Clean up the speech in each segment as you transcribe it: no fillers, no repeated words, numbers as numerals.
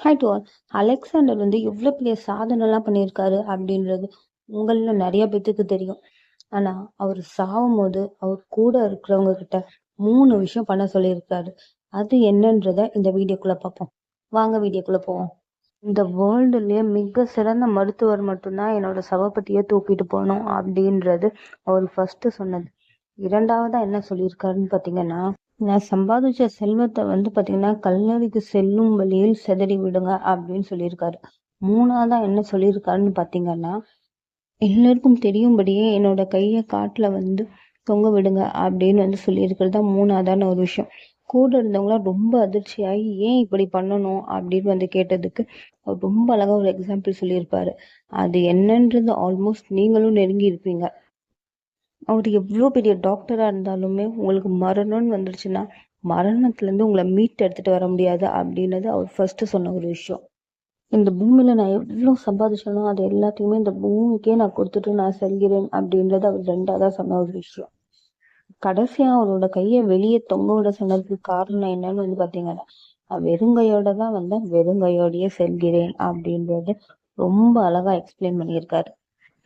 Hi to all. Alexander எவ்வளோ பெரிய சாதனைலாம் பண்ணியிருக்காரு அப்படின்றது உங்களில் நிறைய பேத்துக்கு தெரியும். ஆனால் அவர் சாகும் போது அவர் கூட இருக்கிறவங்க கிட்ட 3 விஷயம் பண்ண சொல்லியிருக்காரு. அது என்னன்றத இந்த வீடியோக்குள்ளே பார்ப்போம். வாங்க வீடியோக்குள்ளே போவோம். இந்த வேர்ல்டுலேயே மிக சிறந்த மருத்துவர் மட்டும்தான் என்னோட சவப்பட்டியை தூக்கிட்டு போகணும் அப்படின்றது அவர் ஃபர்ஸ்ட் சொன்னது. இரண்டாவதா என்ன சொல்லியிருக்காருன்னு பார்த்தீங்கன்னா, நான் சம்பாதிச்ச செல்வத்தை பார்த்தீங்கன்னா கல்லறைக்கு செல்லும் வழியில் சிதறி விடுங்க அப்படின்னு சொல்லியிருக்காரு. மூணாவதா என்ன சொல்லியிருக்காருன்னு பார்த்தீங்கன்னா, எல்லாருக்கும் தெரியும்படியே என்னோட கையை காட்டுல தொங்க விடுங்க அப்படின்னு சொல்லியிருக்கிறது தான் மூணாவதான ஒரு விஷயம். கூட இருந்தவங்களாம் ரொம்ப அதிர்ச்சியாகி ஏன் இப்படி பண்ணணும் அப்படின்னு கேட்டதுக்கு அவர் ரொம்ப அழகா ஒரு எக்ஸாம்பிள் சொல்லியிருப்பாரு. அது என்னன்றது ஆல்மோஸ்ட் நீங்களும் நெருங்கி இருப்பீங்க. அவர் எவ்வளோ பெரிய டாக்டராக இருந்தாலுமே உங்களுக்கு மரணம்னு வந்துருச்சுன்னா மரணத்துலேருந்து உங்களை மீட்டு எடுத்துகிட்டு வர முடியாது அப்படின்னது அவர் ஃபர்ஸ்ட் சொன்ன ஒரு விஷயம். இந்த பூமியில் நான் எவ்வளோ சம்பாதிச்சேனோ அது எல்லாத்தையுமே இந்த பூமிக்கே நான் கொடுத்துட்டு நான் செல்கிறேன் அப்படின்றது அவர் ரெண்டாவதாக சொன்ன ஒரு விஷயம். கடைசியாக அவரோட கையை வெளியே தொங்க விட சொன்னதுக்கு காரணம் என்னன்னு பார்த்தீங்கன்னா, நான் வெறுங்கையோட தான் வந்தேன், வெறுங்கையோடையே செல்கிறேன் அப்படின்றது ரொம்ப அழகாக எக்ஸ்பிளைன் பண்ணியிருக்காரு.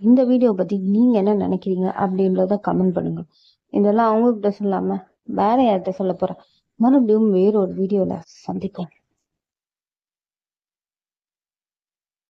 இந்த வீடியோ பத்தி நீங்க என்ன நினைக்கிறீங்க அப்படின்றத கமெண்ட் பண்ணுங்க. இதெல்லாம் அவங்க கிட்ட சொல்லாம வேற யார்கிட்ட சொல்ல போறேன். மறுபடியும் வேற ஒரு வீடியோல சந்திப்போம்.